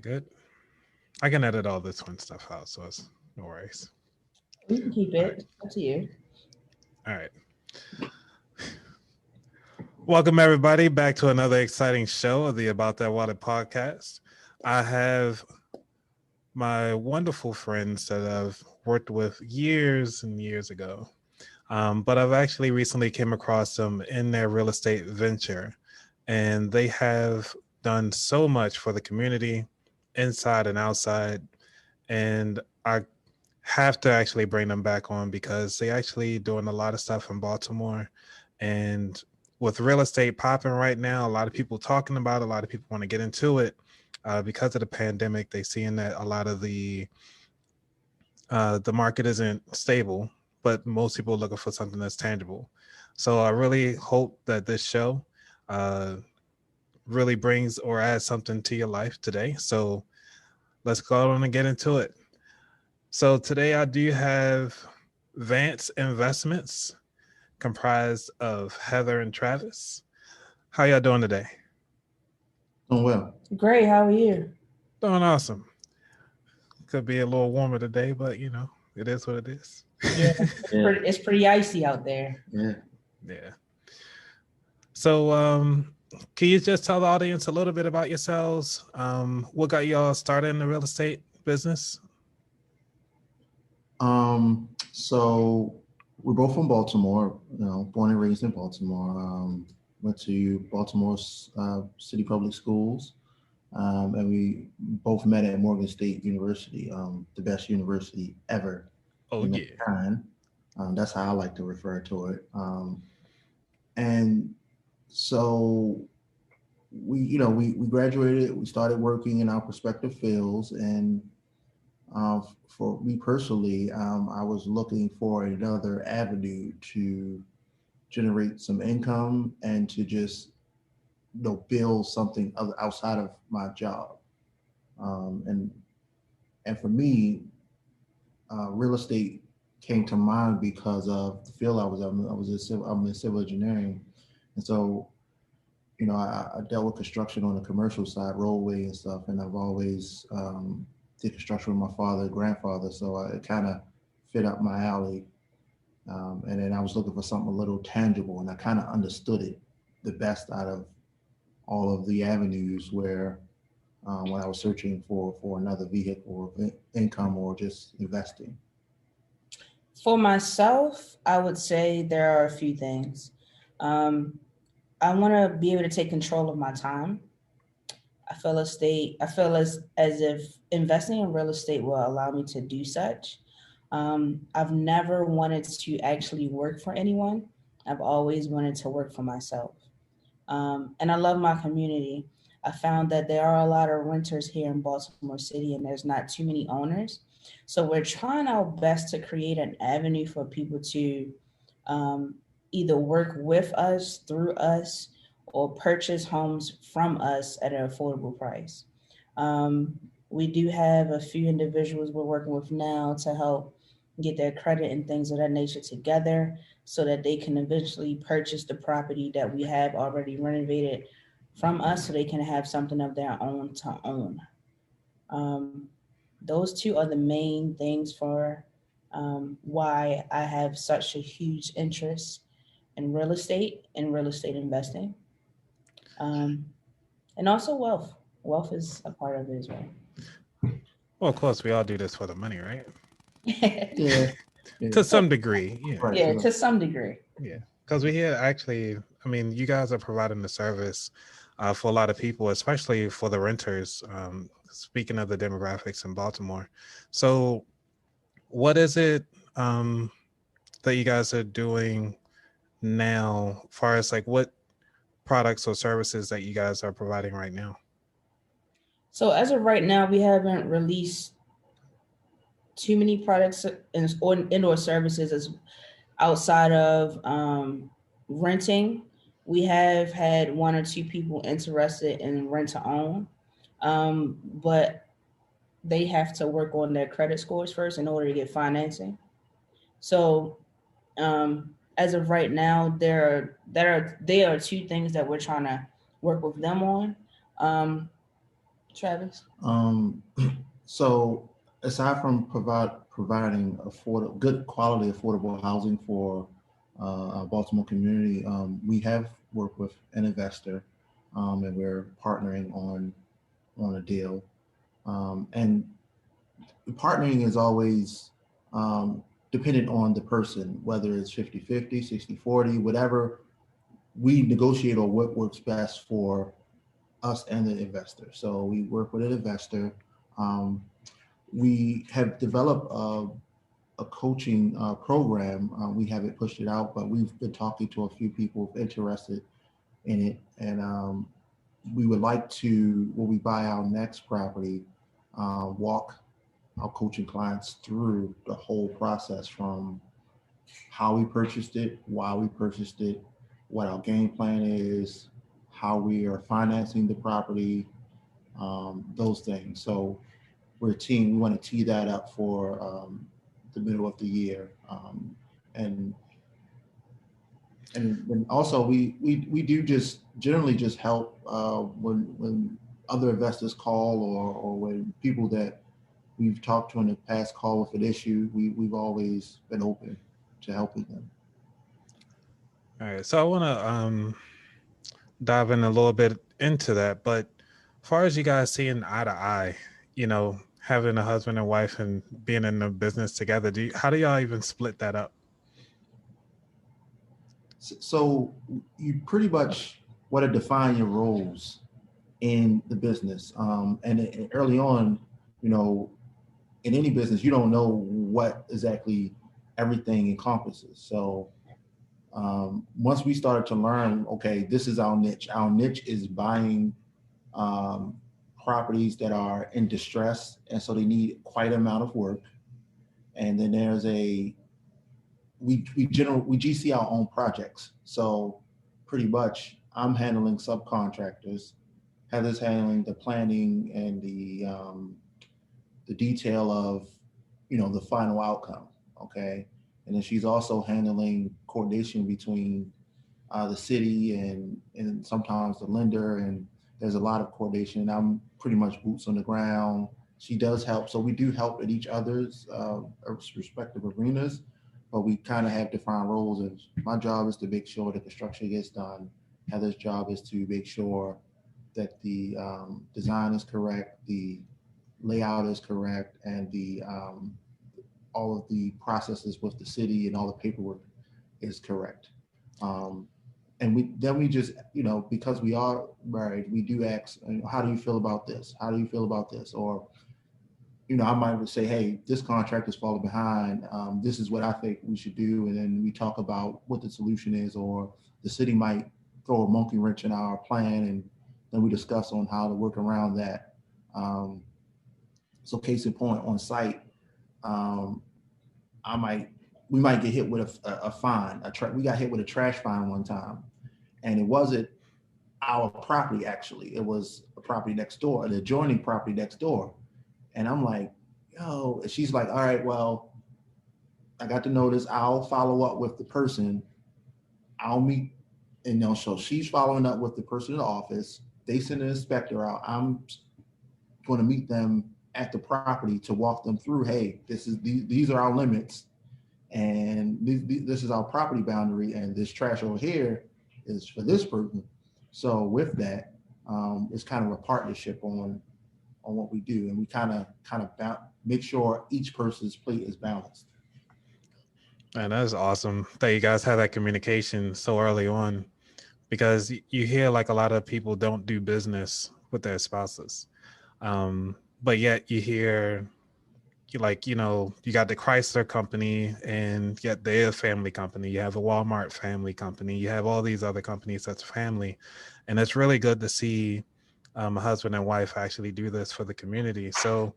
good? I can edit all this one stuff out, so it's no worries. You can keep All right. it. Up to you. All right. Welcome, everybody, back to another exciting show of the About That Wallet podcast. I have my wonderful friends that I've worked with years and years ago. But I've actually recently came across them in their real estate venture, and they have done so much for the community inside and outside. And I have to actually bring them back on because they actually doing a lot of stuff in Baltimore. And with real estate popping right now, a lot of people talking about it, a lot of people want to get into it. Because of the pandemic, they seeing that a lot of the market isn't stable, but most people are looking for something that's tangible. So I really hope that this show uh, really brings or adds something to your life today. So let's go on and get into it. So today I do have Vance Investments, comprised of Heather and Travis. How y'all doing today? Doing well. Great. How are you? Doing awesome. Could be a little warmer today, but it is what it is. Yeah, it's pretty icy out there. Yeah. Yeah. So, can you just tell the audience a little bit about yourselves? What got y'all started in the real estate business? So we're both from Baltimore, born and raised in Baltimore. Went to Baltimore City Public Schools, and we both met at Morgan State University, the best university ever. Oh, in yeah. mankind. That's how I like to refer to it. And so we graduated, we started working in our respective fields, and for me personally, I was looking for another avenue to generate some income and to just build something outside of my job. And for me, real estate came to mind because of the field I was in. I'm in civil engineering, and so I dealt with construction on the commercial side, roadway and stuff, and I've always did construction with my father, grandfather, so it kind of fit up my alley. And then I was looking for something a little tangible, and I kind of understood it the best out of all of the avenues where when I was searching for another vehicle of income or just investing. For myself, I would say there are a few things. I want to be able to take control of my time. I feel as if investing in real estate will allow me to do such. I've never wanted to actually work for anyone. I've always wanted to work for myself. And I love my community. I found that there are a lot of renters here in Baltimore City, and there's not too many owners. So we're trying our best to create an avenue for people to either work with us, through us, or purchase homes from us at an affordable price. We do have a few individuals we're working with now to help get their credit and things of that nature together so that they can eventually purchase the property that we have already renovated from us so they can have something of their own to own. Those two are the main things for why I have such a huge interest in real estate and real estate investing. And also wealth. Wealth is a part of it as well. Well, of course, we all do this for the money, right? Yeah. To some degree, yeah. Right. Yeah, to some degree. Yeah, because we here actually, I mean, you guys are providing the service for a lot of people, especially for the renters. Speaking of the demographics in Baltimore, so what is it that you guys are doing now, as far as like what products or services that you guys are providing right now? So as of right now, we haven't released too many products or indoor services as outside of renting. We have had one or two people interested in rent to own, but they have to work on their credit scores first in order to get financing. So as of right now, there are two things that we're trying to work with them on. Travis? So aside from providing good quality, affordable housing for our Baltimore community, we have worked with an investor, and we're partnering on a deal. And partnering is always dependent on the person, whether it's 50-50, 60-40, whatever we negotiate or what works best for us and the investor. So we work with an investor. Um, we have developed a coaching program. We haven't pushed it out, but we've been talking to a few people interested in it. And we would like to, when we buy our next property, walk our coaching clients through the whole process from how we purchased it, why we purchased it, what our game plan is, how we are financing the property, those things. So we're a team. We want to tee that up for the middle of the year, and and also we do just generally just help when other investors call or when people that we've talked to in the past call with an issue. We've always been open to helping them. All right. So I want to dive in a little bit into that, but as far as you guys seeing eye to eye, having a husband and wife and being in the business together, how do y'all even split that up? So you pretty much want to define your roles in the business. And early on, in any business, you don't know what exactly everything encompasses. So once we started to learn, okay, this is our niche. Our niche is buying properties that are in distress, and so they need quite an amount of work. And then there's we GC our own projects. So pretty much, I'm handling subcontractors. Heather's handling the planning and the detail of the final outcome. Okay, and then she's also handling coordination between the city and sometimes the lender, and there's a lot of coordination. And I'm pretty much boots on the ground. She does help, so we do help in each other's respective arenas, but we kind of have defined roles. And my job is to make sure the construction gets done. Heather's job is to make sure that the design is correct, the layout is correct, and the all of the processes with the city and all the paperwork is correct. And we just, because we are married, we do ask, how do you feel about this? How do you feel about this? Or, I might say, hey, this contract is falling behind. This is what I think we should do. And then we talk about what the solution is, or the city might throw a monkey wrench in our plan, and then we discuss on how to work around that. So case in point, on site, we might get hit with a fine. We got hit with a trash fine one time, and it wasn't our property. Actually, it was a property next door, an adjoining property next door. And I'm like, yo, and she's like, all right, well, I got the notice. I'll follow up with the person. I'll meet, and so she's following up with the person in the office. They send an inspector out. I'm going to meet them at the property to walk them through. Hey, these are our limits, and this is our property boundary, and this trash over here is for this person. So with that, it's kind of a partnership on what we do, and we kind of make sure each person's plate is balanced. And that's awesome that you guys have that communication so early on, because you hear like a lot of people don't do business with their spouses, but yet you hear you got the Chrysler company, and yet they're a family company. You have the Walmart family company. You have all these other companies that's family, and it's really good to see a husband and wife actually do this for the community. So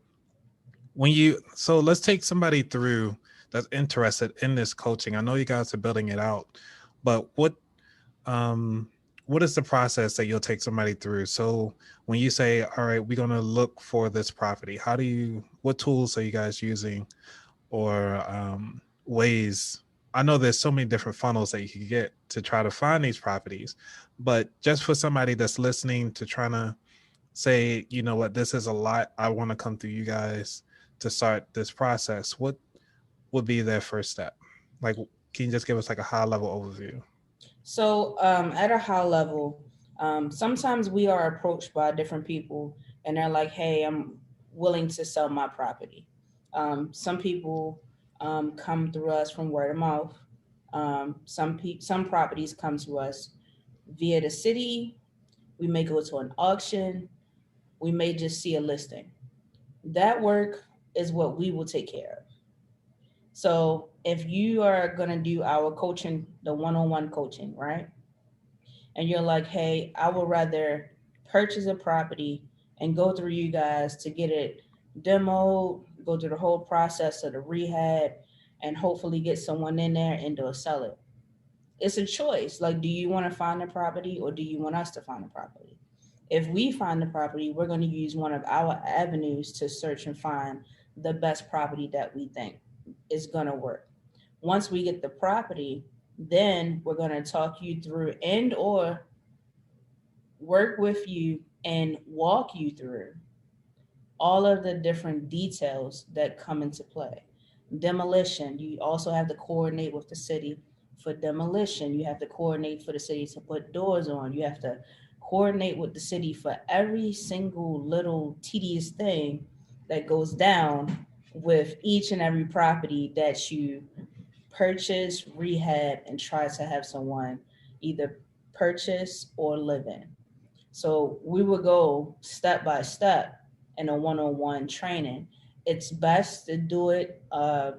let's take somebody through that's interested in this coaching. I know you guys are building it out, but what is the process that you'll take somebody through? So when you say, all right, we're going to look for this property, what tools are you guys using, or ways? I know there's so many different funnels that you can get to try to find these properties, but just for somebody that's listening to trying to say, you know what, this is a lot, I want to come through you guys to start this process, what would be their first step? Like, can you just give us like a high level overview? So, at a high level, sometimes we are approached by different people and they're like, hey, I'm willing to sell my property. Some people come through us from word of mouth. Some properties come to us via the city. We may go to an auction. We may just see a listing. That work is what we will take care of. So, if you are going to do our coaching, the one on one coaching, right? And you're like, hey, I would rather purchase a property and go through you guys to get it demoed, go through the whole process of the rehab, and hopefully get someone in there and they'll sell it. It's a choice. Like, do you want to find the property or do you want us to find the property? If we find the property, we're going to use one of our avenues to search and find the best property that we think is going to work. Once we get the property, then we're going to talk you through and or work with you and walk you through all of the different details that come into play. Demolition, you also have to coordinate with the city for demolition. You have to coordinate for the city to put doors on. You have to coordinate with the city for every single little tedious thing that goes down with each and every property that you purchase, rehab, and try to have someone either purchase or live in. So we would go step by step in a one-on-one training. It's best to do it, I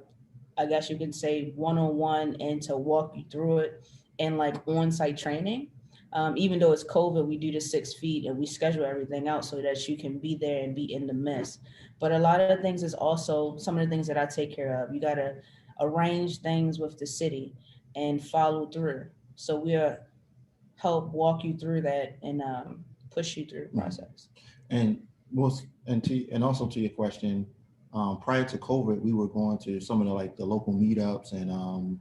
guess you can say one-on-one and to walk you through it in like on-site training. Even though it's COVID, we do the 6 feet and we schedule everything out so that you can be there and be in the midst. But a lot of the things is also some of the things that I take care of. You got to arrange things with the city and follow through. So we'll help walk you through that and push you through the process. And also to your question, prior to COVID, we were going to some of the local meetups and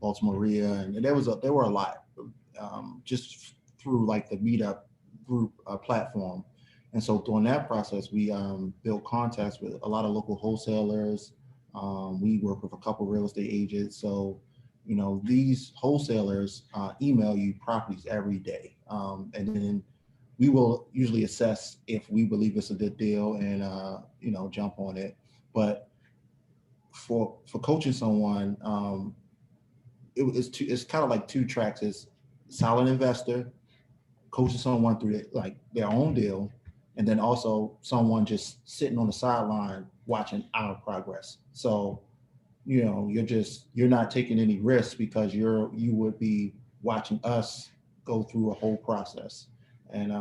Baltimore Ria, and there were a lot just through like the meetup group platform. And so during that process, we built contacts with a lot of local wholesalers. We work with a couple real estate agents. So, these wholesalers email you properties every day. And then we will usually assess if we believe it's a good deal and, jump on it. But for coaching someone, it's kind of like two tracks. It's solid investor, coaching someone through their own deal, and then also someone just sitting on the sideline watching our progress. So, you're not taking any risks because you would be watching us go through a whole process. And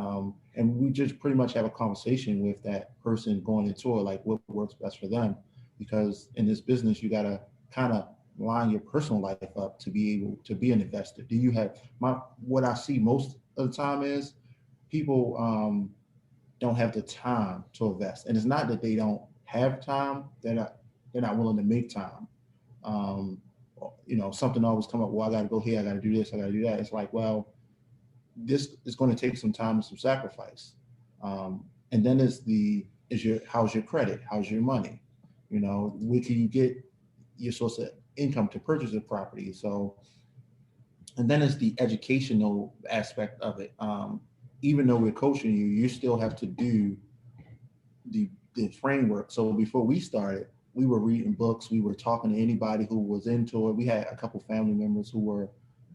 we just pretty much have a conversation with that person going into it, like what works best for them. Because in this business, you got to kind of line your personal life up to be able to be an investor. Do you have what I see most of the time is people don't have the time to invest. And it's not that they don't have time, they're not willing to make time. Something always come up, well, I got to go here, I got to do this, I got to do that. It's like, well, this is going to take some time and some sacrifice. And then how's your credit? How's your money? Where can you get your source of income to purchase a property? So, and then it's the educational aspect of it. Even though we're coaching you, you still have to do the framework. So before we started, we were reading books. We were talking to anybody who was into it. We had a couple family members who were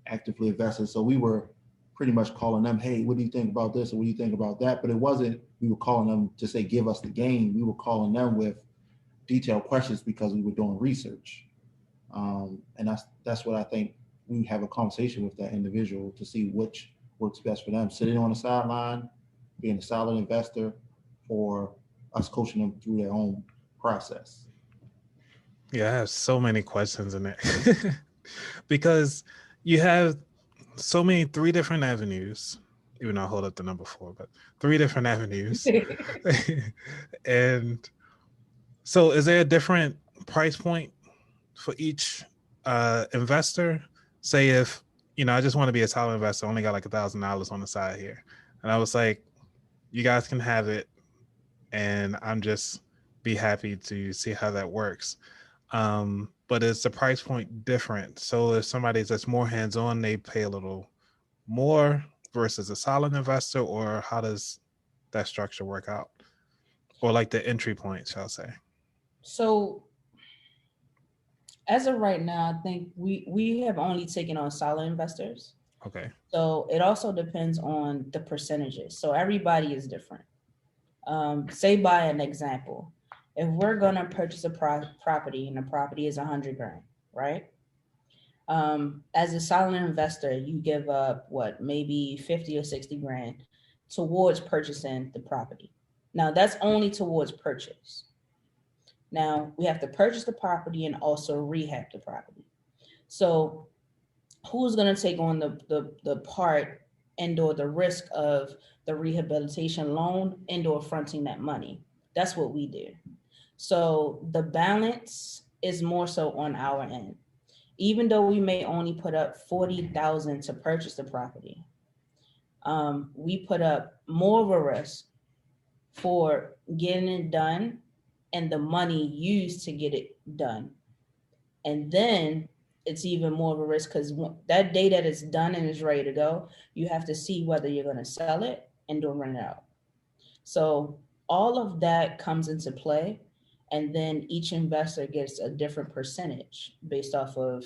actively invested. So we were pretty much calling them, hey, what do you think about this? Or what do you think about that? But it wasn't, we were calling them to say, give us the game. We were calling them with detailed questions because we were doing research. And that's what I think we have a conversation with that individual to see which works best for them, sitting on the sideline, being a solid investor, or us coaching them through their own process. Yeah, I have so many questions in there because you have so many 3 different avenues, even though I hold up the number 4, but 3 different avenues. And so is there a different price point for each investor? Say if, I just want to be a solid investor, only got like $1,000 on the side here. And I was like, you guys can have it, and I'm just be happy to see how that works. But is the price point different? So if somebody's that's more hands-on, they pay a little more versus a solid investor, or how does that structure work out? Or like the entry point, shall I say? So as of right now, I think we have only taken on solid investors. Okay. So it also depends on the percentages. So everybody is different. Say by an example, if we're gonna purchase a property and the property is 100 grand, right? As a silent investor, you give up what, maybe 50 or 60 grand towards purchasing the property. Now that's only towards purchase. Now we have to purchase the property and also rehab the property. So who's going to take on the part and or the risk of the rehabilitation loan and or fronting that money? That's what we do. So the balance is more so on our end. Even though we may only put up 40,000 to purchase the property, we put up more of a risk for getting it done and the money used to get it done. And then it's even more of a risk because that day that it's done and is ready to go, you have to see whether you're going to sell it and don't rent it out. So all of that comes into play. And then each investor gets a different percentage based off of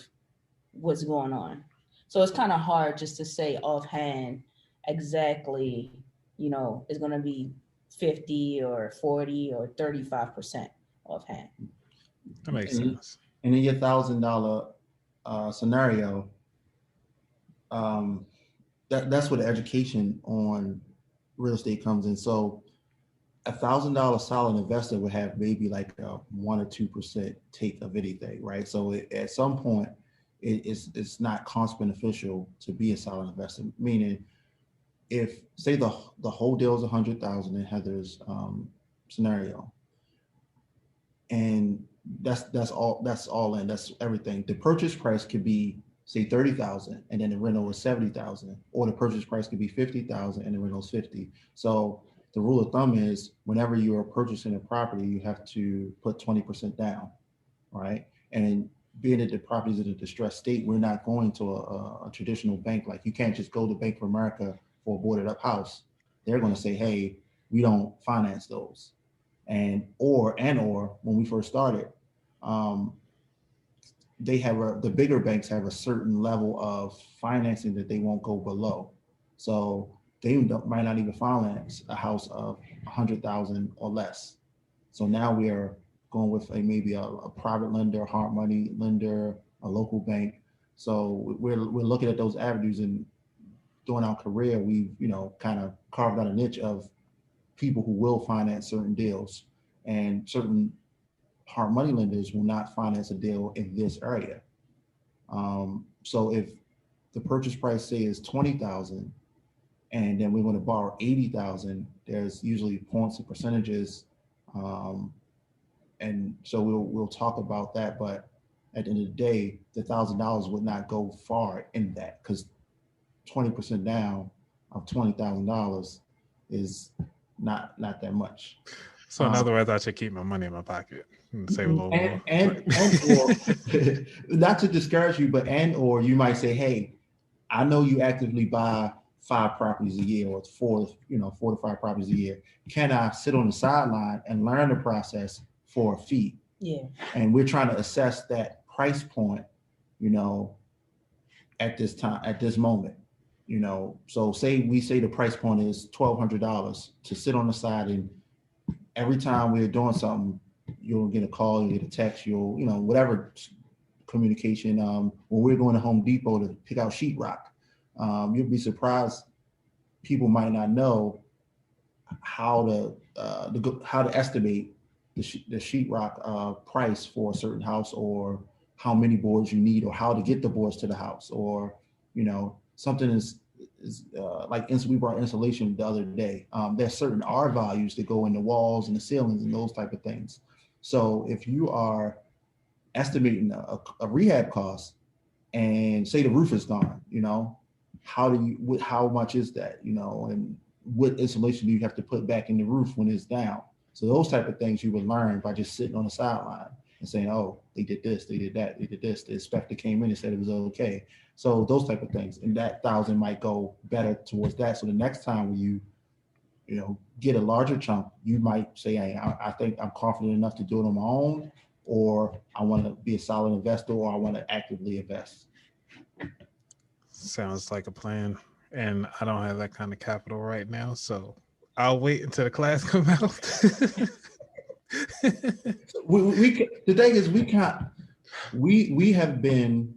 what's going on. So it's kind of hard just to say offhand exactly, it's going to be 50 or 40 or 35% offhand. That makes And, sense. and in your $1,000 scenario, that's where the education on real estate comes in. So $1,000 solid investor would have maybe like a 1 or 2% take of anything, right? So at some point, it's not cost beneficial to be a solid investor. Meaning, if say the whole deal is 100,000 in Heather's scenario, and that's all in, that's everything. The purchase price could be say 30,000, and then the rental is 70,000, or the purchase price could be 50,000 and the rental is 50. So the rule of thumb is whenever you are purchasing a property, you have to put 20% down, right? And being that the property is in a distressed state, we're not going to a traditional bank. Like you can't just go to Bank of America for a boarded up house. They're going to say, hey, we don't finance those. And or when we first started, they have the bigger banks have a certain level of financing that they won't go below. So they might not even finance a house of 100,000 or less. So now we are going with maybe a private lender, hard money lender, a local bank. So we're looking at those avenues, and during our career, we've kind of carved out a niche of people who will finance certain deals, and certain hard money lenders will not finance a deal in this area. So if the purchase price say is 20,000, and then we want to borrow 80,000, there's usually points and percentages, and so we'll talk about that. But at the end of the day, the $1,000 would not go far in that, because 20% down of $20,000 is not that much. So in other words, I should keep my money in my pocket and save a little more. And or not to discourage you, but or you might say, hey, I know you actively buy 5 properties a year, or 4 to 5 properties a year. Can I sit on the sideline and learn the process for a fee? Yeah. And we're trying to assess that price point, at this time, at this moment. So we say the price point is $1,200 to sit on the side, and every time we're doing something, you'll get a call, you'll get a text, whatever communication. When we're going to Home Depot to pick out sheetrock, you'll be surprised. People might not know how to estimate the sheetrock price for a certain house, or how many boards you need, or how to get the boards to the house, or something is like we brought insulation the other day. There's certain R values that go in the walls and the ceilings and those type of things. So if you are estimating a rehab cost, and say the roof is gone, how much is that? And what insulation do you have to put back in the roof when it's down? So those type of things you would learn by just sitting on the sideline and saying, oh, they did this, they did that, they did this. The inspector came in and said it was okay. So those type of things. And that 1,000 might go better towards that. So the next time when you get a larger chunk, you might say, hey, I think I'm confident enough to do it on my own, or I want to be a solid investor, or I want to actively invest. Sounds like a plan. And I don't have that kind of capital right now, so I'll wait until the class come out. The thing is, we have been,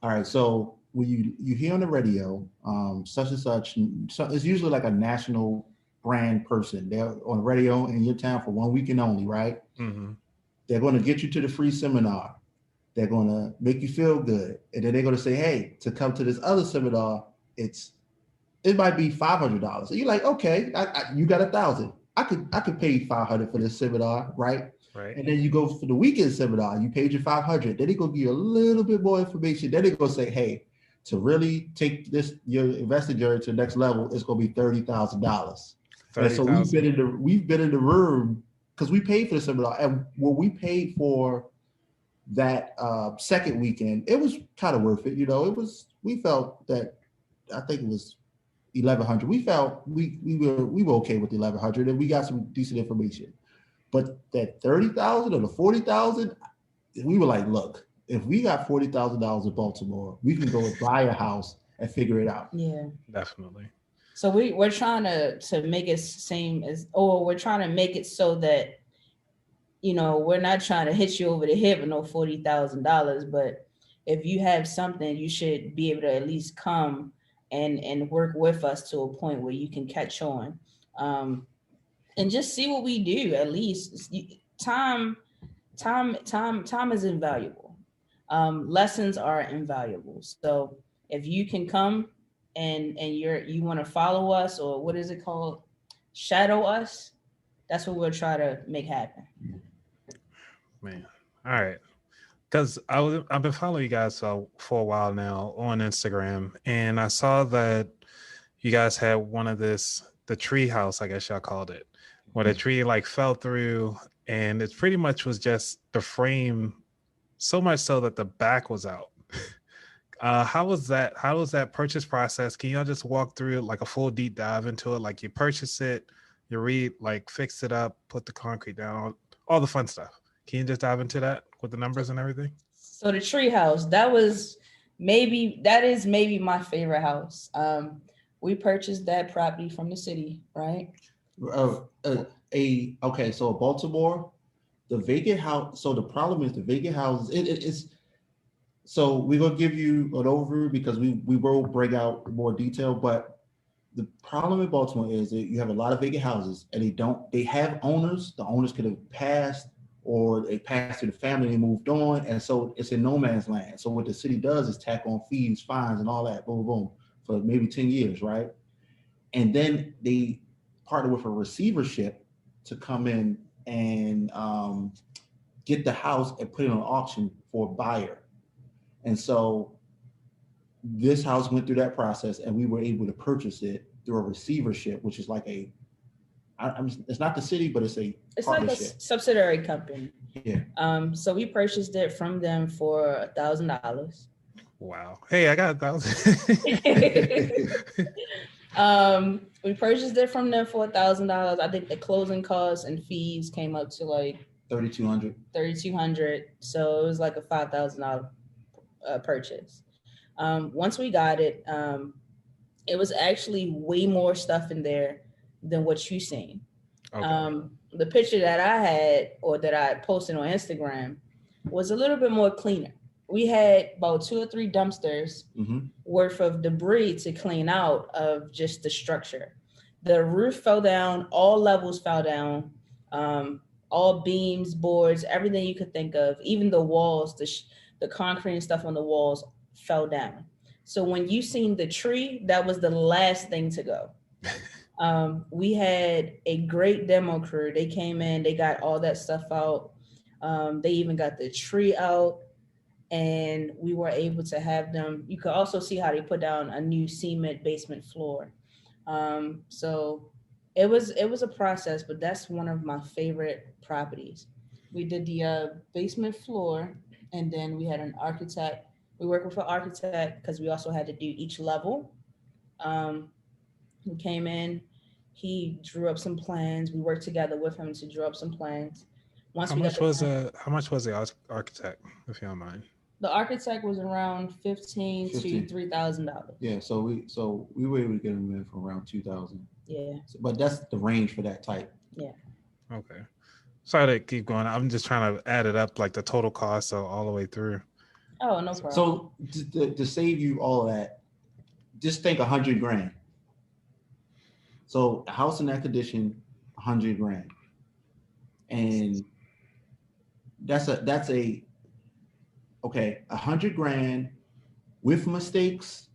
all right. So when you hear on the radio, such and such, so it's usually like a national brand person. They're on the radio in your town for 1 weekend only, right? Mm-hmm. They're going to get you to the free seminar. They're going to make you feel good, and then they're going to say, hey, to come to this other seminar, it might be $500. So you're like, okay, you got 1,000. I could pay $500 for this seminar, right? Right. And then you go for the weekend seminar, you paid your $500. Then they go give you a little bit more information. Then they go say, hey, to really take your investing journey to the next level, it's going to be $30,000. And so we've been in the room because we paid for the seminar, and what we paid for that second weekend, it was kind of worth it. We felt that, I think it was 1,100. We felt we were okay with the 1,100, and we got some decent information. But that 30,000 or the 40,000, we were like, look, if we got $40,000 in Baltimore, we can go and buy a house and figure it out. Yeah, definitely. So we're trying to make it same as, or we're trying to make it so that, we're not trying to hit you over the head with no $40,000, but if you have something, you should be able to at least come and work with us to a point where you can catch on, and just see what we do. At least time is invaluable. Lessons are invaluable. So if you can come and you want to follow us, or what is it called, shadow us, that's what we'll try to make happen. Man, all right. Because I've been following you guys for a while now on Instagram, and I saw that you guys had the tree house, I guess y'all called it, where the tree like fell through, and it pretty much was just the frame, so much so that the back was out. How was that purchase process? Can y'all just walk through like a full deep dive into it? Like you purchase it, you fix it up, put the concrete down, all the fun stuff. Can you just dive into that with the numbers and everything? So the tree house, that is maybe my favorite house. We purchased that property from the city, right? Okay, so Baltimore, the vacant house. So the problem is the vacant houses. It's so we're gonna give you an overview because we will bring out more detail. But the problem in Baltimore is that you have a lot of vacant houses, and they have owners. The owners could have passed, or they passed to the family and moved on, and so it's in no man's land. So what the city does is tack on fees, fines, and all that, boom, boom, for maybe 10 years, right? And then they partner with a receivership to come in and get the house and put it on auction for a buyer. And so this house went through that process, and we were able to purchase it through a receivership, which is like it's not the city, but it's like a subsidiary company. Yeah. So we purchased it from them for $1,000. Wow. Hey, I got 1,000. We purchased it from them for $1,000. I think the closing costs and fees came up to like $3,200. So it was like a $5,000 purchase. Once we got it, it was actually way more stuff in there than what you've seen. Okay. The picture that I had, or that I posted on Instagram, was a little bit more cleaner. We had about 2 or 3 dumpsters worth of debris to clean out of just the structure. The roof fell down, all levels fell down, all beams, boards, everything you could think of, even the walls, the concrete and stuff on the walls fell down. So when you seen the tree, that was the last thing to go. We had a great demo crew. They came in, they got all that stuff out. They even got the tree out, and we were able to have them. You could also see how they put down a new cement basement floor. So it was a process, but that's one of my favorite properties. We did the basement floor, and then we had an architect. We worked with an architect because we also had to do each level. Um, who came in, he drew up some plans. We worked together with him to draw up some plans. Once we got the plan, how much was the architect, if you don't mind? the architect was around 15 to 15. $3,000. Yeah, so we were able to get them in for around 2,000. Yeah, So, but that's the range for that type. yeah. Okay. Sorry to keep going. I'm just trying to add it up, like the total cost, so all the way through. Oh, no problem. So to save you all of that, just think 100 grand. So a house in that condition, 100 grand, and that's a okay, 100 grand with mistakes.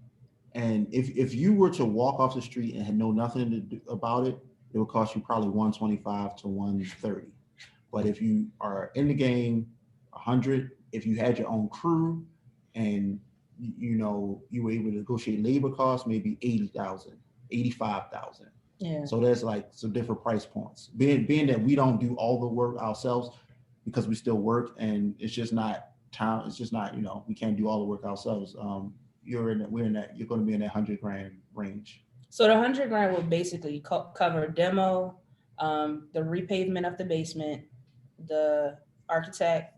And if you were to walk off the street and had know nothing to do about it, it would cost you probably 125 to 130. But if you are in the game, 100. If you had your own crew, and you were able to negotiate labor costs, maybe 80,000, 85,000. Yeah. So there's like some different price points. Being that we don't do all the work ourselves because we still work, and it's just not time. It's just not, we can't do all the work ourselves. You're in that. You're going to be in that 100 grand range. So the 100 grand will basically cover demo, the repavement of the basement, the architect,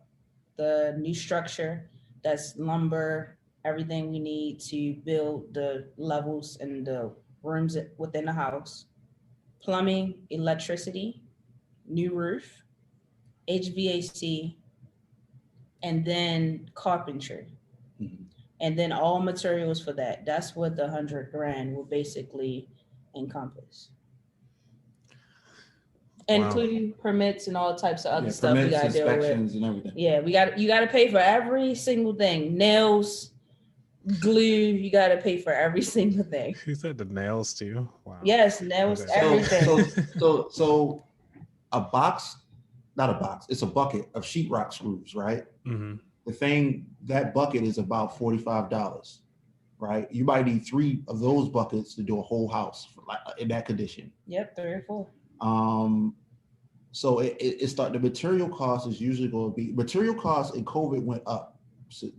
the new structure, that's lumber, everything we need to build the levels and the rooms within the house, plumbing, electricity, new roof, HVAC, and then carpentry. Mhm. And then all materials for that. That's what the 100 grand will basically encompass, Wow. including permits and all types of other Yeah, stuff we permits, gotta deal with. inspections, and everything. Yeah, you gotta pay for every single thing. Nails, glue, you gotta pay for every single thing. Who said the nails too? Wow. Yes, nails, Okay. everything. So a box, not a box. It's a bucket of sheetrock screws, right? Mm-hmm. That bucket is about $45, right? You might need 3 of those buckets to do a whole house in that condition. Yep, 3 or 4. So the material cost is usually going to be, material costs in COVID went up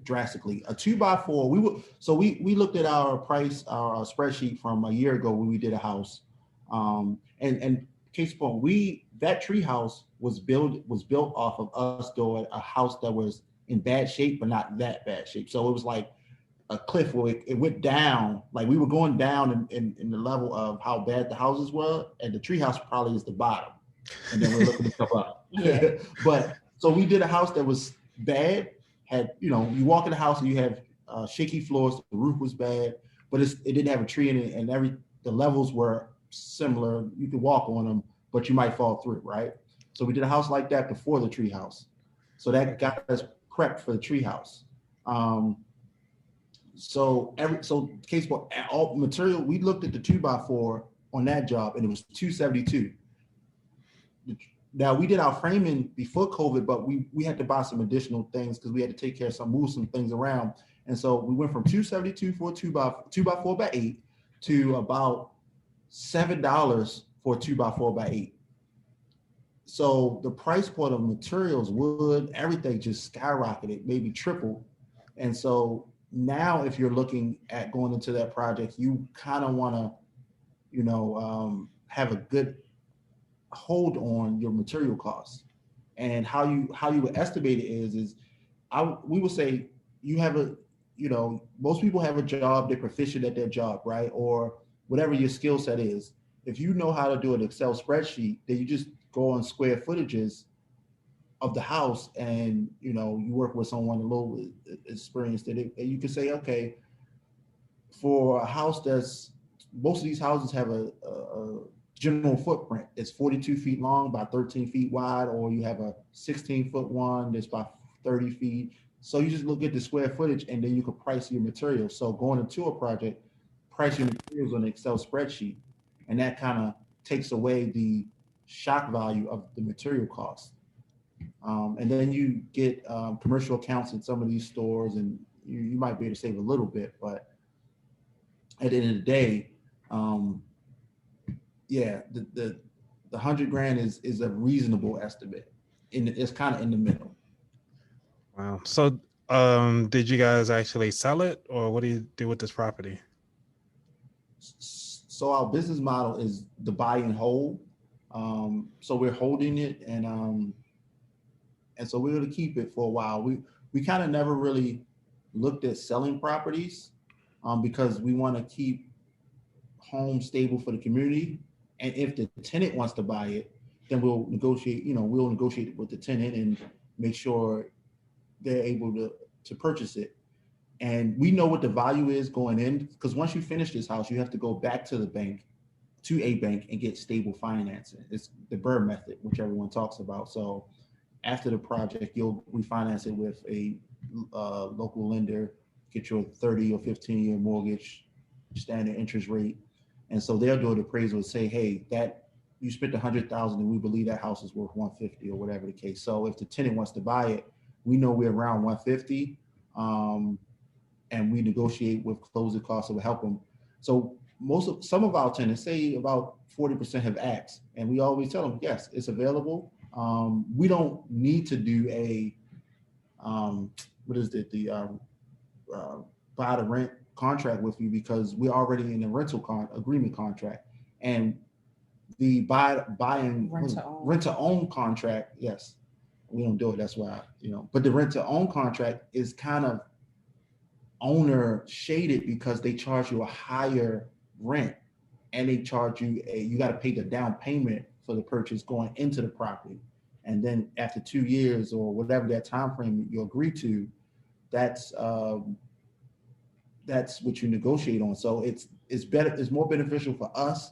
drastically. A 2x4, we looked at our spreadsheet from a year ago when we did a house. And case in point, that tree house was built off of us doing a house that was in bad shape, but not that bad shape. So it was like a cliff where it went down, like we were going down in the level of how bad the houses were, and the tree house probably is the bottom. And then we're looking to come up. Yeah. But so we did a house that was bad, had, you walk in the house and you have shaky floors, the roof was bad, but it didn't have a tree in it, and the levels were similar. You could walk on them, but you might fall through, right? So we did a house like that before the tree house. So that got us prepped for the tree house. So case for all material, we looked at the 2x4 on that job, and it was $272. Now we did our framing before COVID, but we had to buy some additional things because we had to take care of move some things around. And so we went from $272 for a 2x4x8 to about $7 for a 2x4x8. So the price point of materials, wood, everything just skyrocketed, maybe tripled. And so now if you're looking at going into that project, you kind of want to, have a good hold on your material costs. And how you would estimate it is we would say you have most people have a job, they're proficient at their job, right? Or whatever your skill set is. If you know how to do an Excel spreadsheet, then you just go on square footages of the house, and you work with someone a little experienced in it, and you can say, okay, for a house most of these houses have a general footprint. It's 42 feet long by 13 feet wide, or you have a 16-foot one that's by 30 feet. So you just look at the square footage, and then you can price your materials. So going into a project, price your materials on an Excel spreadsheet, and that kind of takes away the shock value of the material cost. And then you get commercial accounts in some of these stores, and you might be able to save a little bit, but at the end of the day, yeah, the 100 grand is a reasonable estimate. It's kind of in the middle. Wow. So, did you guys actually sell it, or what do you do with this property? So our business model is the buy and hold. So we're holding it, and so we're going to keep it for a while. We kind of never really looked at selling properties, because we want to keep home stable for the community. And if the tenant wants to buy it, then we'll negotiate. We'll negotiate with the tenant and make sure they're able to purchase it. And we know what the value is going in, because once you finish this house, you have to go back to a bank and get stable financing. It's the Burr method, which everyone talks about. So after the project, you'll refinance it with a local lender, get your 30 or 15-year mortgage, standard interest rate. And so they'll do an appraisal and say, hey, that you spent 100,000 and we believe that house is worth 150 or whatever the case. So if the tenant wants to buy it, we know we're around 150. And we negotiate with closing costs that will help them. So some of our tenants, say about 40%, have asked, and we always tell them, yes, it's available. We don't need to do a what is it, the buy to rent contract with you, because we're already in a rental agreement contract, and the buy and rent to own contract. Yes, we don't do it. That's why But the rent to own contract is kind of owner shaded, because they charge you a higher rent, and they charge you got to pay the down payment for the purchase going into the property, and then after 2 years or whatever that time frame you agree to, that's what you negotiate on. So it's better, it's more beneficial for us,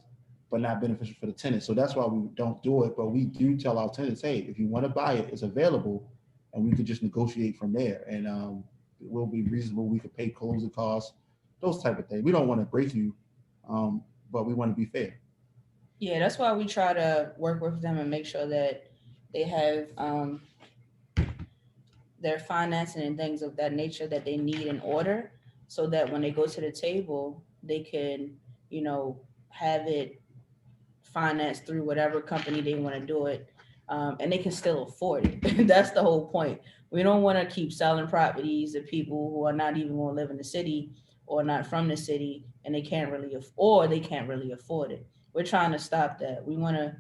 but not beneficial for the tenant. So that's why we don't do it. But we do tell our tenants, hey, if you want to buy it, it's available, and we could just negotiate from there. And it will be reasonable. We could pay closing costs, those type of things. We don't want to break you, but we want to be fair. Yeah, that's why we try to work with them and make sure that they have their financing and things of that nature that they need in order, so that when they go to the table, they can, have it financed through whatever company they want to do it, and they can still afford it. That's the whole point. We don't want to keep selling properties to people who are not even going to live in the city or not from the city, and they can't really afford it. We're trying to stop that. We want to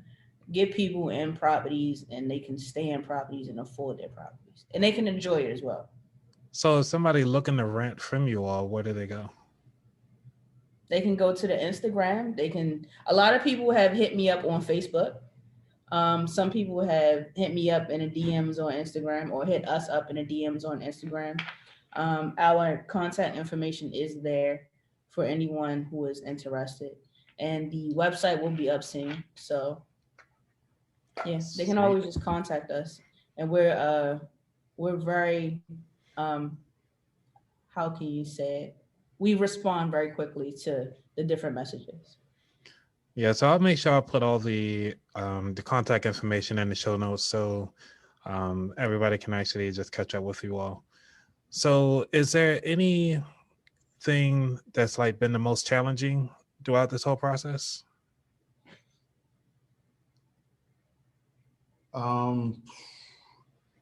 get people in properties, and they can stay in properties and afford their properties, and they can enjoy it as well. So if somebody looking to rent from you all, where do they go? They can go to the Instagram. A lot of people have hit me up on Facebook. Some people have hit me up in the DMs on Instagram, or hit us up in the DMs on Instagram. Our contact information is there for anyone who is interested, and the website will be up soon. So yeah, they can always just contact us, and we're very how can you say it? We respond very quickly to the different messages. Yeah, so I'll make sure I put all the contact information in the show notes, so everybody can actually just catch up with you all. So is there anything that's like been the most challenging throughout this whole process?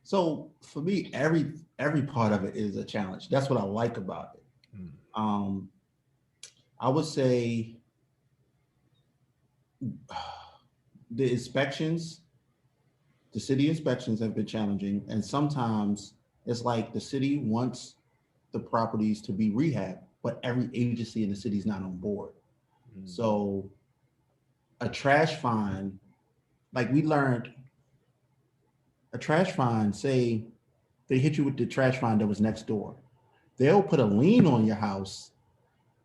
So for me, every part of it is a challenge. That's what I like about it. I would say the inspections, the city inspections have been challenging, and sometimes it's like the city wants the properties to be rehab, but every agency in the city is not on board. So a trash fine, like we learned, a trash fine, say they hit you with the trash fine that was next door, they'll put a lien on your house,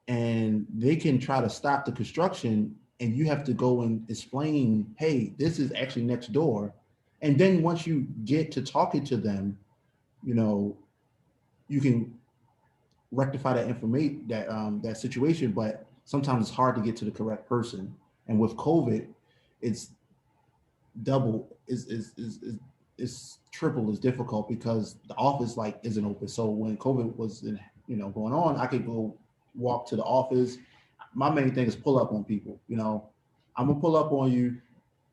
and they can try to stop the construction, and you have to go and explain, hey, this is actually next door. And then once you get to talking to them, you can rectify that information, that situation. But sometimes it's hard to get to the correct person. And with COVID, it's double, is triple as difficult, because the office isn't open. So when COVID was going on, I could go walk to the office. My main thing is pull up on people, I'm gonna pull up on you,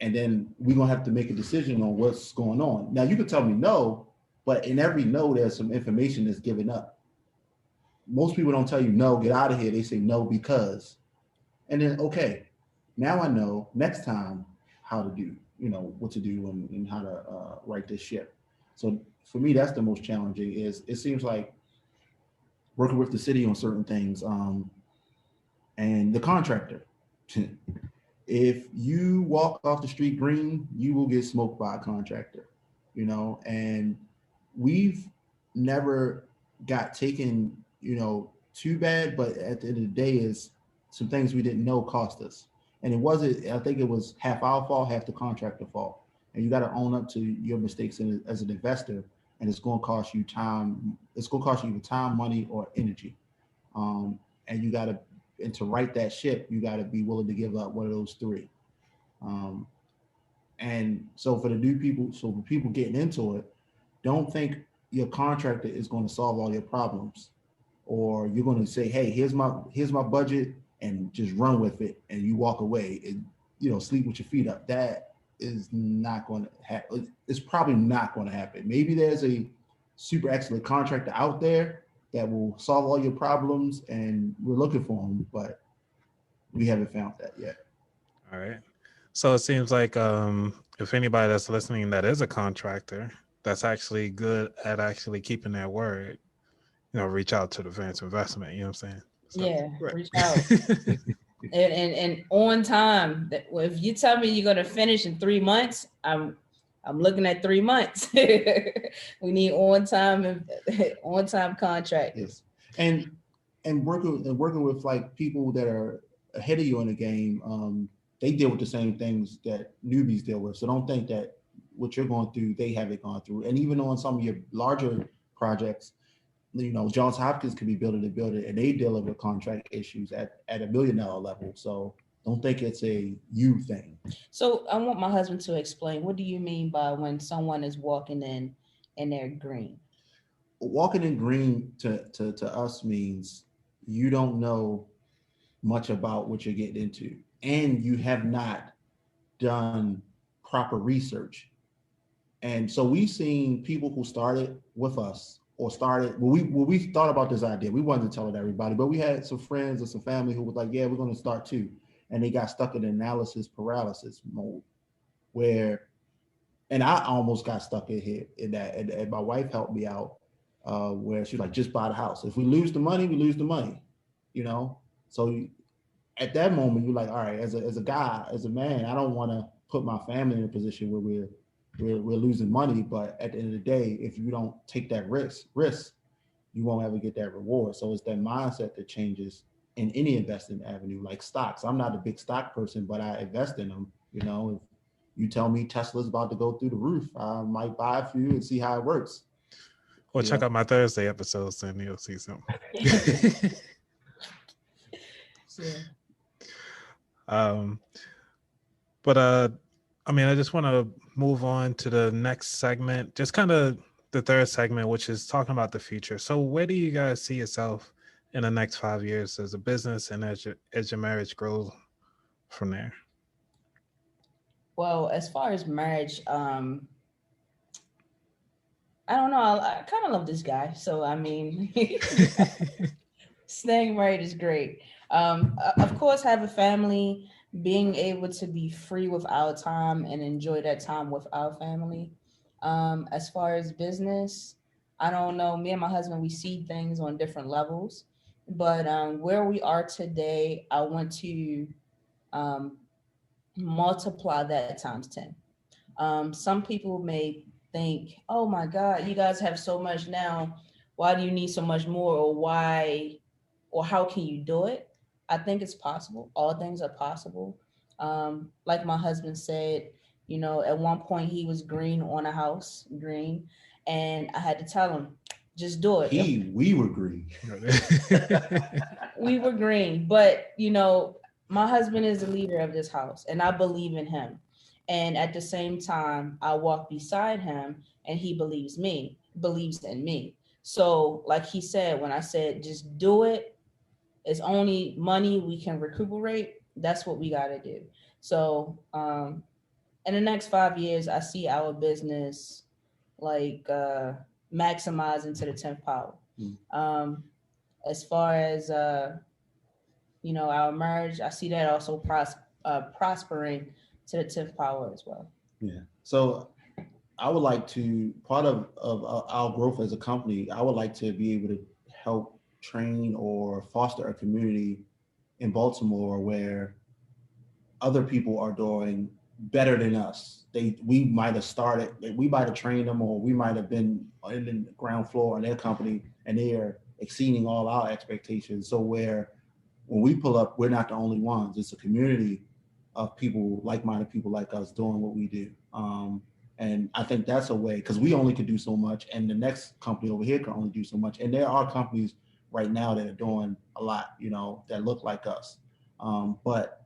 and then we're gonna have to make a decision on what's going on. Now you can tell me no, but in every no, there's some information that's given up. Most people don't tell you no, get out of here. They say no because, and then okay, now I know next time how to do, what to do and how to right this ship. So for me, that's the most challenging. Is it seems like working with the city on certain things, and the contractor. If you walk off the street green, you will get smoked by a contractor, and we've never got taken, too bad, but at the end of the day is some things we didn't know cost us. And it wasn't, I think it was half our fault, half the contractor fault. And you got to own up to your mistakes as an investor, and it's going to cost you time. It's going to cost you either time, money, or energy. And you got to, and to right that ship, you got to be willing to give up one of those three. And so for people getting into it, don't think your contractor is going to solve all your problems, or you're going to say, hey, here's my budget, and just run with it, and you walk away and sleep with your feet up. That is not going to happen. It's probably not going to happen. Maybe there's a super excellent contractor out there that will solve all your problems, and we're looking for them, but we haven't found that yet. All right. So it seems like if anybody that's listening that is a contractor that's actually good at actually keeping their word, reach out to the Vance Investment. You know what I'm saying? So, Yeah, right. reach out. and on time. If you tell me you're gonna finish in 3 months, I'm looking at 3 months. We need on time contractors. Yes. And working with like people that are ahead of you in the game, they deal with the same things that newbies deal with. So don't think that what you're going through, they haven't gone through. And even on some of your larger projects, Johns Hopkins could be building, and they deal with contract issues at $1 million level. So don't think it's a you thing. So I want my husband to explain, what do you mean by when someone is walking in and they're green? Walking in green to us means you don't know much about what you're getting into, and you have not done proper research. And so we've seen people who started with us, or started when we thought about this idea. We wanted to tell it to everybody, but we had some friends and some family who was like, yeah, we're going to start too. And they got stuck in analysis paralysis mode, and I almost got stuck in that. And my wife helped me out, where she's like, just buy the house. If we lose the money, we lose the money, So at that moment, you're like, all right, as a guy, as a man, I don't want to put my family in a position where we're losing money. But at the end of the day, if you don't take that risk, you won't ever get that reward. So it's that mindset that changes in any investing avenue, like stocks. I'm not a big stock person, but I invest in them. If you tell me Tesla's about to go through the roof, I might buy a few and see how it works. Well, check out my Thursday episodes, and you'll see something. But I just want to move on to the next segment, just kind of the third segment, which is talking about the future. So where do you guys see yourself in the next 5 years as a business, and as your marriage grows from there? Well, as far as marriage, I don't know. I kind of love this guy. So, staying married is great. Of course, have a family, being able to be free with our time and enjoy that time with our family. As far as business, I don't know. Me and my husband, we see things on different levels. But where we are today, I want to multiply that times 10. Some people may think, oh my God, you guys have so much now. Why do you need so much more? Or how can you do it? I think it's possible. All things are possible. Like my husband said, at one point he was green on a house, and I had to tell him, just do it. We were green. We were green, but my husband is the leader of this house, and I believe in him. And at the same time, I walk beside him, and he believes in me. So, like he said, when I said just do it, it's only money we can recuperate. that's what we got to do. So in the next 5 years, I see our business like maximizing to the 10th power. Um, as far as our marriage, I see that also prospering to the 10th power as well. Yeah. So I would like to, part of our growth as a company, I would like to be able to help train or foster a community in Baltimore where other people are doing better than us. We might have started, we might have trained them, or we might have been in the ground floor in their company, and they are exceeding all our expectations. So where when we pull up, we're not the only ones. It's a community of people, like-minded people like us, doing what we do. And I think that's a way, because we only could do so much, and the next company over here can only do so much. And there are companies right now that are doing a lot, that look like us. But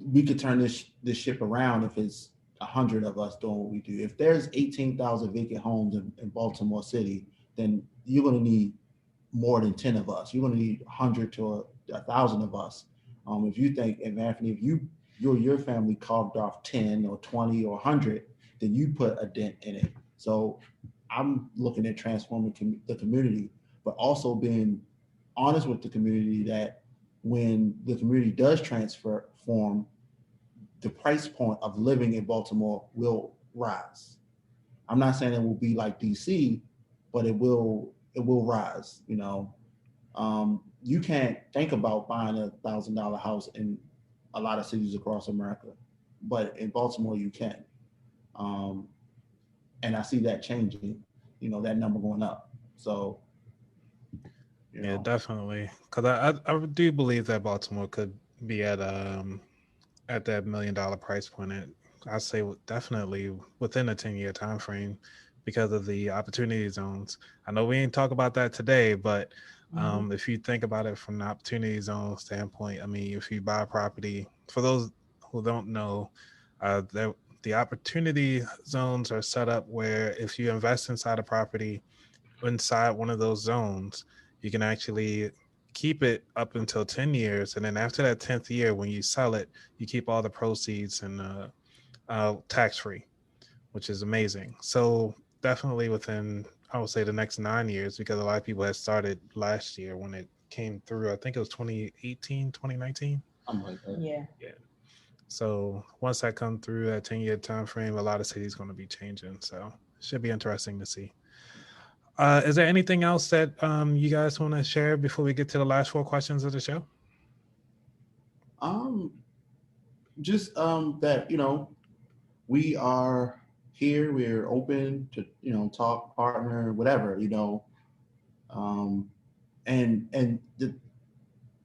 we could turn this ship around if it's 100 of us doing what we do. If there's 18,000 vacant homes in Baltimore City, then you're going to need more than 10 of us. You're going to need 100 to 1,000 of us. If you think, and Anthony, if your family carved off 10 or 20 or 100, then you put a dent in it. So I'm looking at transforming the community, but also being honest with the community that when the community does transform, the price point of living in Baltimore will rise. I'm not saying it will be like DC, but it will rise. You can't think about buying $1,000 house in a lot of cities across America, but in Baltimore you can. And I see that changing, that number going up. So, yeah, definitely. Because I do believe that Baltimore could be at that $1 million price point. I say definitely within a 10-year time frame because of the opportunity zones. I know we ain't talk about that today, but if you think about it from the opportunity zone standpoint, I mean, if you buy property, for those who don't know, the opportunity zones are set up where if you invest inside a property inside one of those zones, you can actually keep it up until 10 years. And then after that 10th year, when you sell it, you keep all the proceeds and tax free, which is amazing. So definitely within, I would say, the next 9 years, because a lot of people had started last year when it came through. I think it was 2018, 2019. I'm like that. Yeah. So once that comes through that 10-year time frame, a lot of cities going to be changing. So it should be interesting to see. Is there anything else that you guys want to share before we get to the last 4 questions of the show? Just that we are here. We're open to talk, partner, whatever.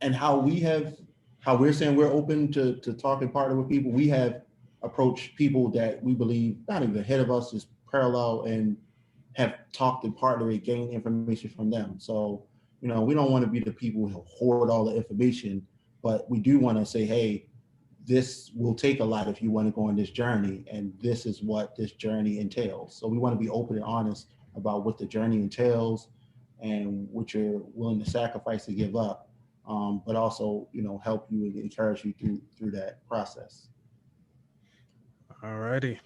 And how we're saying we're open to talk and partner with people. We have approached people that we believe not even ahead of us, just parallel, and have talked and partnered and gained information from them. So, we don't want to be the people who hoard all the information, but we do want to say, hey, this will take a lot if you want to go on this journey, and this is what this journey entails. So we want to be open and honest about what the journey entails and what you're willing to sacrifice to give up, but also, help you and encourage you through that process. All righty.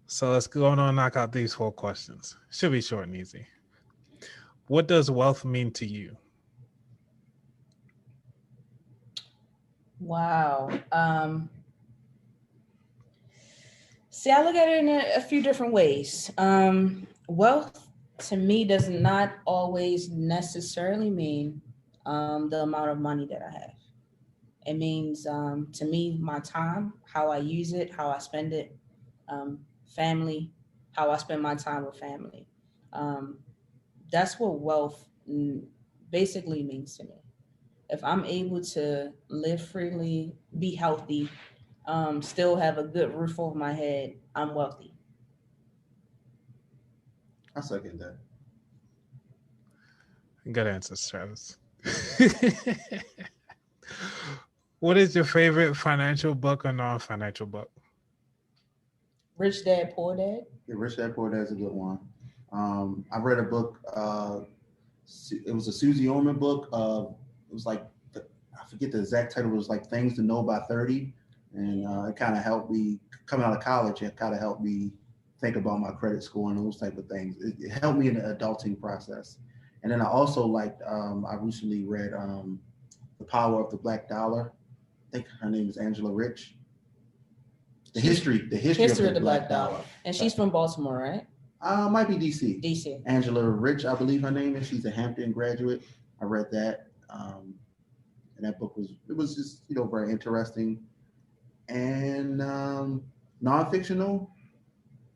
So let's go on and knock out these 4 questions. Should be short and easy. What does wealth mean to you? Wow. See, I look at it in a few different ways. Wealth to me does not always necessarily mean the amount of money that I have. It means to me, my time, how I use it, how I spend it, family, how I spend my time with family. That's what wealth basically means to me. If I'm able to live freely, be healthy, still have a good roof over my head, I'm wealthy. I second that. Good answer, Travis. What is your favorite financial book or non-financial book? Rich Dad, Poor Dad. Yeah, Rich Dad Poor Dad is a good one. I read a book. It was a Susie Orman book. It was like I forget the exact title. It was like Things to Know by 30. And it kind of helped me coming out of college. It kind of helped me think about my credit score and those type of things. It helped me in the adulting process. And then I also liked, I recently read The Power of the Black Dollar. I think her name is Angela Rich. The history of the Black Dollar. And she's from Baltimore, right? Might be DC. DC. Angela Rich, I believe her name is. She's a Hampton graduate. I read that. And that book was just, very interesting. And non-fictional.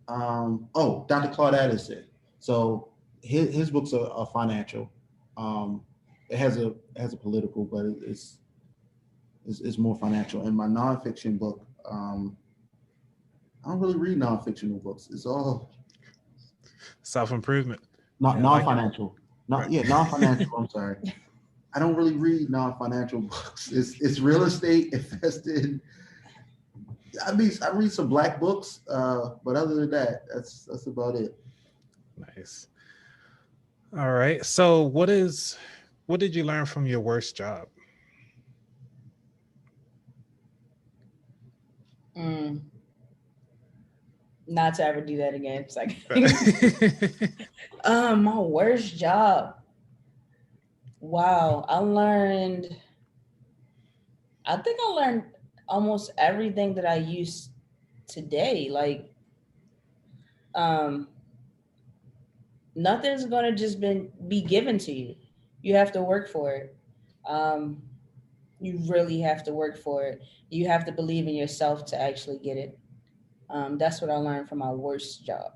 Dr. Claude Addison. So his books are financial. It has a political, but it's more financial. And my non-fiction book, I don't really read non-fictional books. It's all self-improvement. Non-financial. Right. Non-financial. I'm sorry. I don't really read non-financial books. It's real estate, invested. I read some Black books, but other than that, that's about it. Nice. All right. So what did you learn from your worst job? Not to ever do that again. It's like my worst job. Wow. I think I learned almost everything that I use today. Like nothing's gonna just be given to you. You have to work for it. You really have to work for it. You have to believe in yourself to actually get it. That's what I learned from my worst job.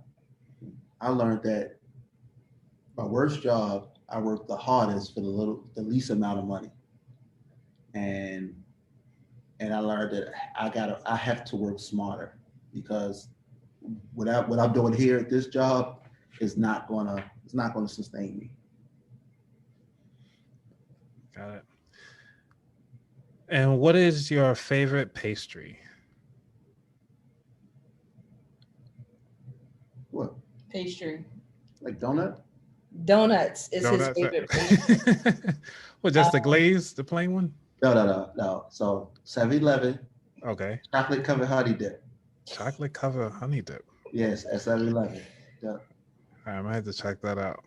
I learned that my worst job, I worked the hardest for the least amount of money. And I learned that I have to work smarter, because what I'm doing here at this job is not gonna sustain me. Got it. And what is your favorite pastry? What? Pastry. Like donut? Donuts is his favorite pastry. Well, just the glaze, the plain one? No. So 7-Eleven. Okay. Chocolate covered honey dip. Chocolate covered honey dip. Yes, at 7-Eleven. Yeah. All right, I might have to check that out.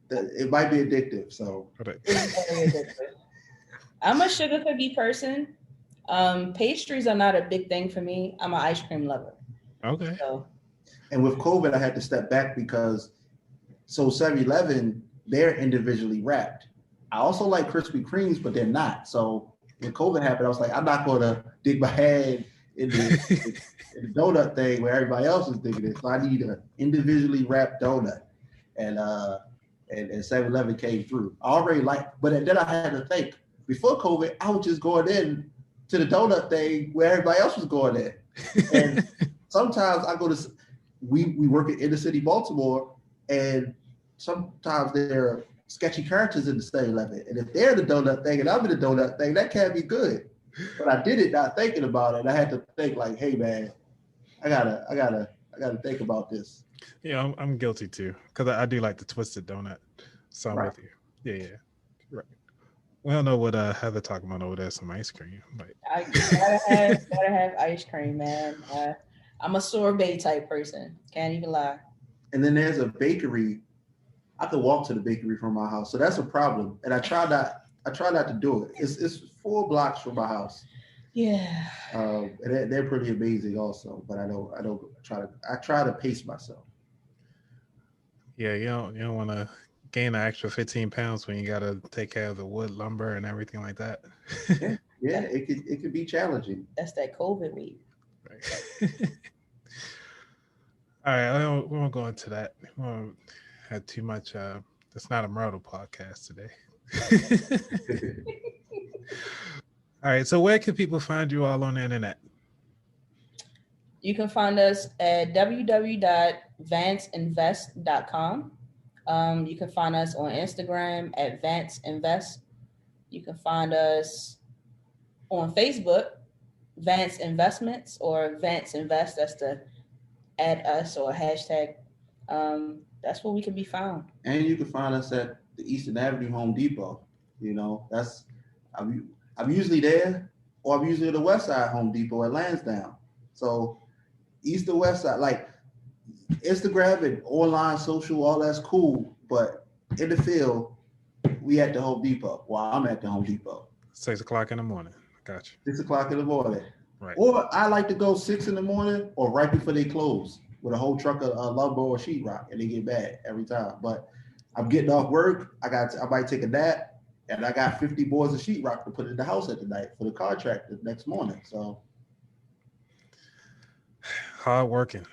It might be addictive. So It's very addictive. I'm a sugar cookie person. Pastries are not a big thing for me. I'm an ice cream lover. Okay. So. And with COVID, I had to step back because 7-Eleven, they're individually wrapped. I also like Krispy Kremes, but they're not. So when COVID happened, I was like, I'm not going to dig my hand in the donut thing where everybody else is digging it. So I need an individually wrapped donut. And 7-Eleven came through. I already but then I had to think, before COVID, I was just going in to the donut thing where everybody else was going in. And sometimes I go to, we work in inner city Baltimore, and sometimes there are sketchy characters in the 7-Eleven. And if they're in the donut thing and I'm in the donut thing, that can't be good. But I did it not thinking about it. I had to think like, hey man, I gotta think about this. Yeah, I'm guilty too, because I do like the twisted donut. So I'm Right. with you. Yeah. Right. We don't know what Heather talking about over there. Some ice cream. Like, I gotta have ice cream, man. I'm a sorbet type person. Can't even lie. And then there's a bakery. I have to walk to the bakery from my house, so that's a problem. And I try not to do it. It's 4 blocks from my house. Yeah. And they're pretty amazing also. But I try to pace myself. yeah, you don't want to gain an extra 15 pounds when you got to take care of the wood, lumber, and everything like that. Yeah, it could be challenging. That's that COVID weight. Right. All right, we won't go into that. We won't have too much. It's not a marital podcast today. All right, so where can people find you all on the internet? You can find us at www.vanceinvest.com. You can find us on Instagram at Vance Invest. You can find us on Facebook, Vance Investments or Vance Invest. That's the add us or hashtag. That's where we can be found. And you can find us at the Eastern Avenue Home Depot. I'm usually there, or I'm usually at the West Side Home Depot at Lansdowne. So East or West Side, like Instagram and online social, all that's cool, but in the field, we at the Home Depot. Well, I'm at the Home Depot. 6 o'clock in the morning. Gotcha. 6 o'clock in the morning. Right. Or I like to go 6 in the morning or right before they close with a whole truck of lumber or sheetrock, and they get bad every time. But I'm getting off work. I might take a nap, and I got 50 boards of sheetrock to put in the house at the night for the contract the next morning. So hard working.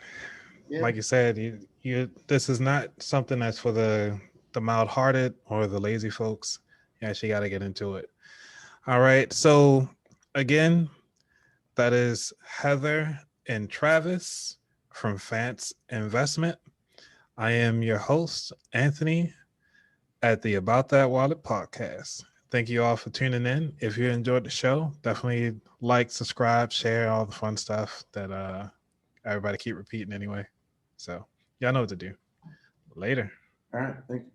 yeah. Like you said, you this is not something that's for the mild-hearted or the lazy folks. You actually got to get into it. All right. So again, that is Heather and Travis from Vance Investment. I am your host, Anthony, at the About That Wallet podcast. Thank you all for tuning in. If you enjoyed the show, definitely like, subscribe, share, all the fun stuff that everybody keep repeating anyway. So y'all know what to do. Later. All right. Thank you.